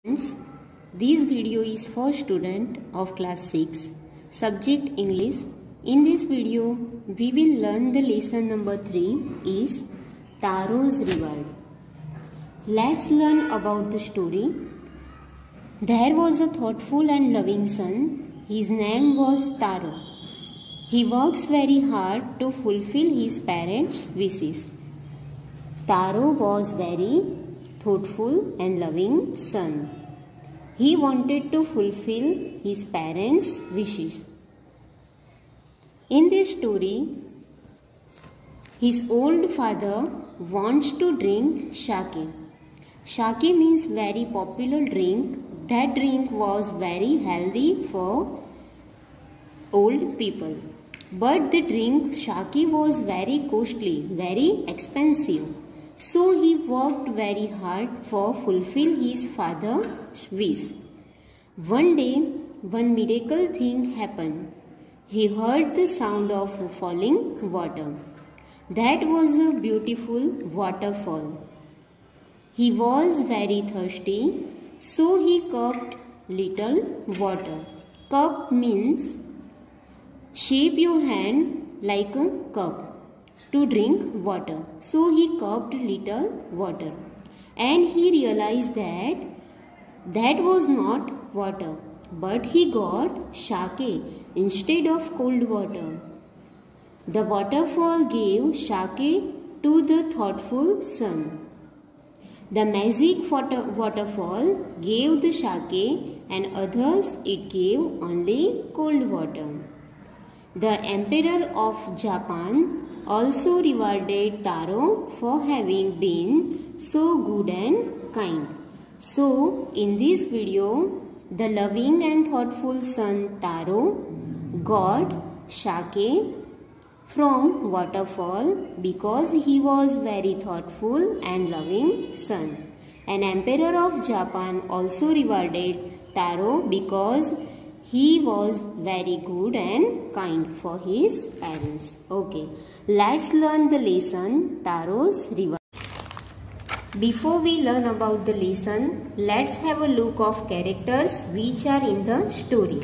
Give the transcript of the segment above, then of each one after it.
Friends, this video is for student of class 6, subject English. In this video, we will learn the lesson number 3 is Taro's Reward. Let's learn about the story. There was a thoughtful and loving son. His name was Taro. He works very hard to fulfill his parents' wishes. Taro was very thoughtful and loving son. He wanted to fulfill his parents' wishes. In this story, his old father wants to drink sake. Sake means very popular drink. That drink was very healthy for old people. But the drink sake was very costly, very expensive. So he worked very hard for fulfill his father's wish. One day, one miracle thing happened. He heard the sound of falling water. That was a beautiful waterfall. He was very thirsty, so he cupped little water. Cup means shape your hand like a cup to drink water. So he cupped little water, and he realized that that was not water, but he got sake instead of cold water. The waterfall gave sake to the thoughtful son. The magic waterfall gave the sake, and others it gave only cold water. The Emperor of Japan also rewarded Taro for having been so good and kind. So, in this video, the loving and thoughtful son Taro got sake from waterfall because he was very thoughtful and loving son. An Emperor of Japan also rewarded Taro because he was very good and kind for his parents. Okay, let's learn the lesson Taro's Reward. Before we learn about the lesson, let's have a look of characters which are in the story.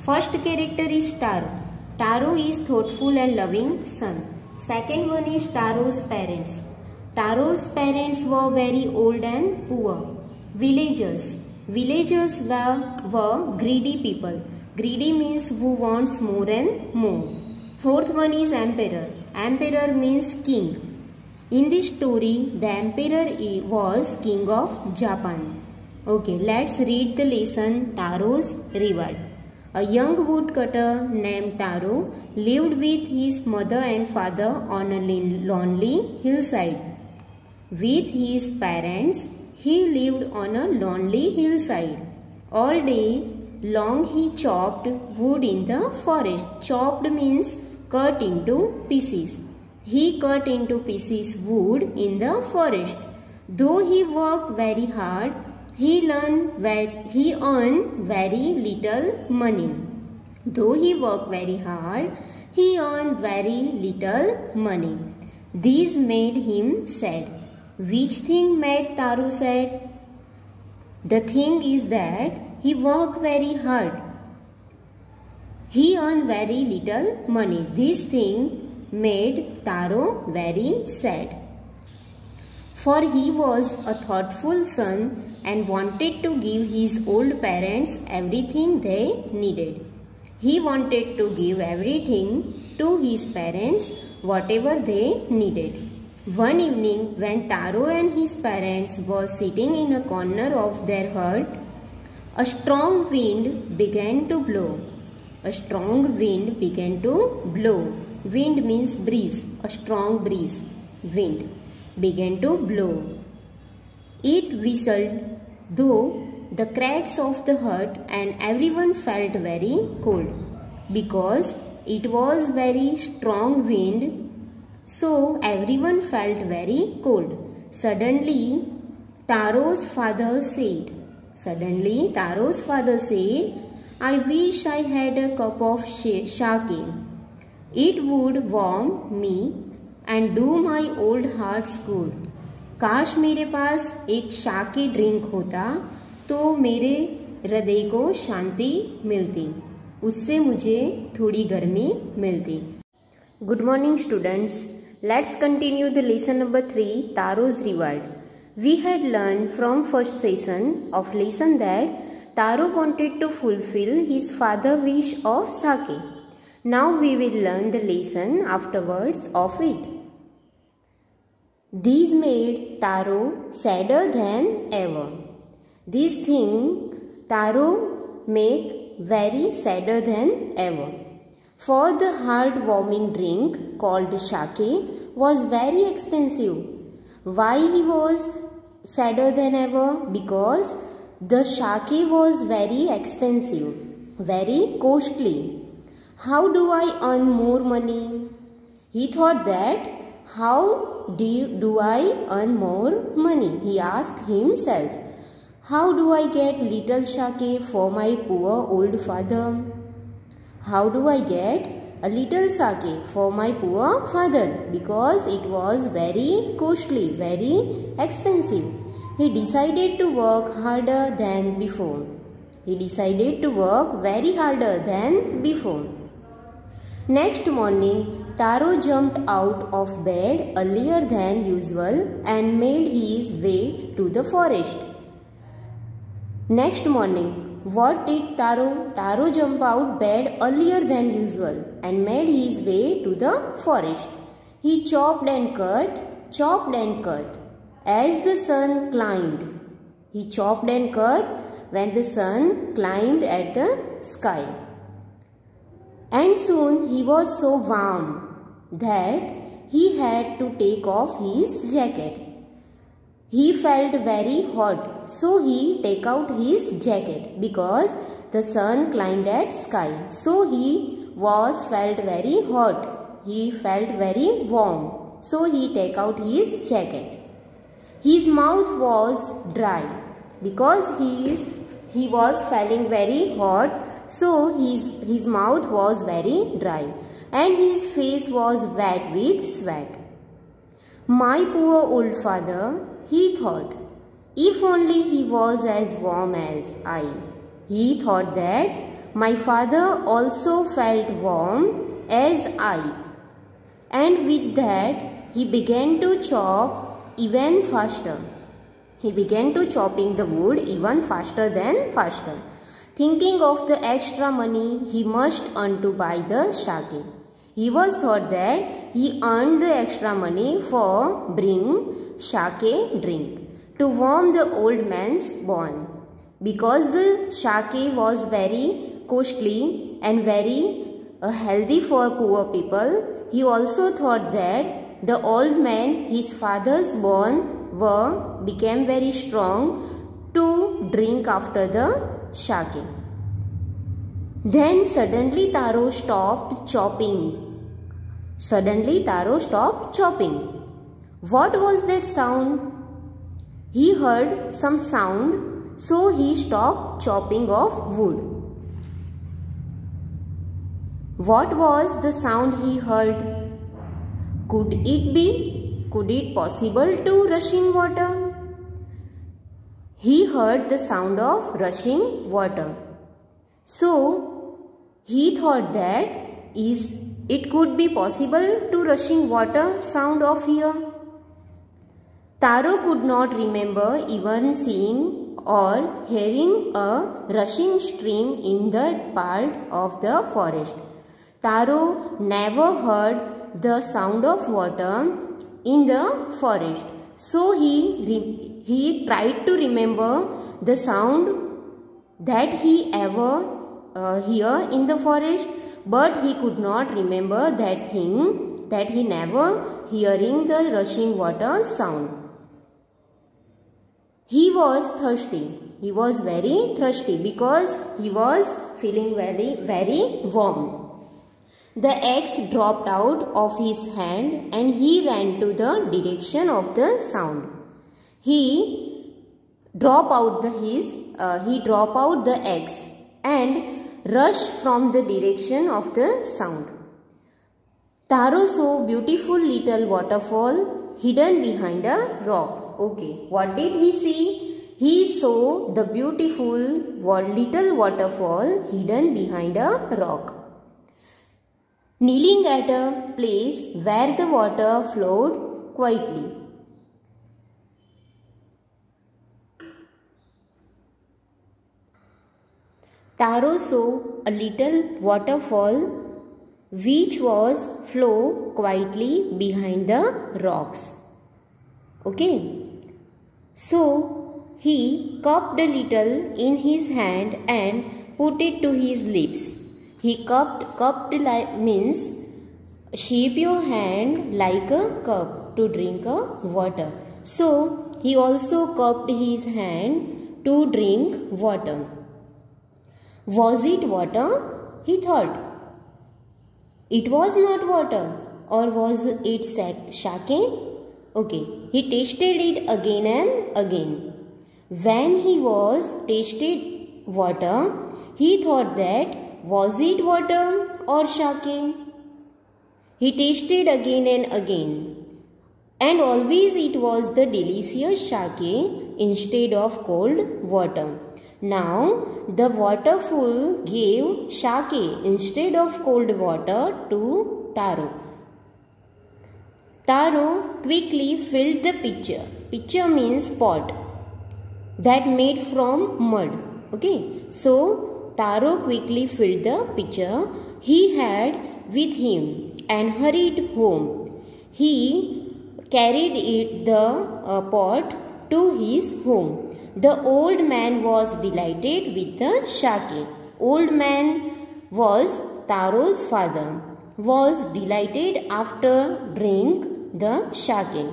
First character is Taro. Taro is thoughtful and loving son. Second one is Taro's parents. Taro's parents were very old and poor. Villagers. Villagers were greedy people. Greedy means who wants more and more. Fourth one is Emperor. Emperor means king. In this story, the Emperor was king of Japan. Okay, let's read the lesson Taro's Reward. A young woodcutter named Taro lived with his mother and father on a lonely hillside. With his parents, he lived on a lonely hillside. All day long he chopped wood in the forest. Chopped means cut into pieces. He cut into pieces wood in the forest. Though he worked very hard, he earned very little money. Though he worked very hard, he earned very little money. This made him sad. Which thing made Taro sad? The thing is that he worked very hard. He earned very little money. This thing made Taro very sad. For he was a thoughtful son and wanted to give his old parents everything they needed. He wanted to give everything to his parents, whatever they needed. One evening, when Taro and his parents were sitting in a corner of their hut, a strong wind began to blow. A strong wind began to blow. Wind means breeze. A strong breeze. Wind began to blow. It whistled through the cracks of the hut, and everyone felt very cold because it was very strong wind. So everyone felt very cold. Suddenly Taro's father said, I wish I had a cup of sake. It would warm me and do my old hearts good. काश मेरे पास एक शाके drink होता तो मेरे हृदय को शांति मिलती, उससे मुझे थोड़ी गर्मी मिलती। Good morning students, let's continue the lesson number 3, Taro's reward. We had learned from first session of lesson that Taro wanted to fulfill his father's wish of sake. Now we will learn the lesson afterwards of it. These made Taro sadder than ever. This thing Taro made very sadder than ever. For the heart-warming drink called sake was very expensive. Why he was sadder than ever? Because the sake was very expensive, very costly. How do I earn more money? He thought that, how do I earn more money? He asked himself. How do I get little sake for my poor old father? How do I get a little sake for my poor father? Because it was very costly, very expensive. He decided to work harder than before. He decided to work very harder than before. Next morning, Taro jumped out of bed earlier than usual and made his way to the forest. Next morning, what did Taro? Taro jumped out bed earlier than usual and made his way to the forest. He chopped and cut as the sun climbed. He chopped and cut when the sun climbed at the sky. And soon he was so warm that he had to take off his jacket. He felt very hot, so he took out his jacket because the sun climbed at sky. So he felt very hot. He felt very warm, so he took out his jacket. His mouth was dry because he was feeling very hot, so his mouth was very dry and his face was wet with sweat. My poor old father, he thought, if only he was as warm as I. He thought that my father also felt warm as I. And with that, he began to chop even faster. He began to chopping the wood even faster than faster, thinking of the extra money he must earn to buy the sake. He was thought that he earned the extra money for bring sake drink to warm the old man's bone. Because the sake was very costly and very healthy for poor people, he also thought that the old man, his father's bone became very strong to drink after the sake. Then suddenly Taro stopped chopping. What was that sound? He heard some sound, so he stopped chopping of wood. What was the sound he heard? Could it possible to rushing water? He heard the sound of rushing water. So he thought that it could be possible to rushing water sound of here. Taro could not remember even seeing or hearing a rushing stream in that part of the forest. Taro never heard the sound of water in the forest. So he tried to remember the sound that he ever hear in the forest, but he could not remember that thing, that he never hearing the rushing water sound. He was thirsty. He was very thirsty because he was feeling very, very warm. The axe dropped out of his hand and he ran to the direction of the sound. He dropped out the axe and rushed from the direction of the sound. Taro saw beautiful little waterfall hidden behind a rock. Okay, what did he see? He saw the beautiful little waterfall hidden behind a rock. Kneeling at a place where the water flowed quietly. Taro saw a little waterfall which was flow quietly behind the rocks. Okay. So he cupped a little in his hand and put it to his lips. He cupped means shape your hand like a cup to drink a water. So he also cupped his hand to drink water. Was it water? He thought. It was not water, or was it sake? Okay, he tasted it again and again. When he was tasted water, he thought that was it water or sake? He tasted again and again, and always it was the delicious sake instead of cold water. Now the waterfall gave sake instead of cold water to Taro. Taro quickly filled the pitcher. Pitcher means pot that made from mud. Okay, so Taro quickly filled the pitcher he had with him and hurried home. He carried the pot to his home. The old man was delighted with the sake. Old man was Taro's father. Was delighted after drink the sake.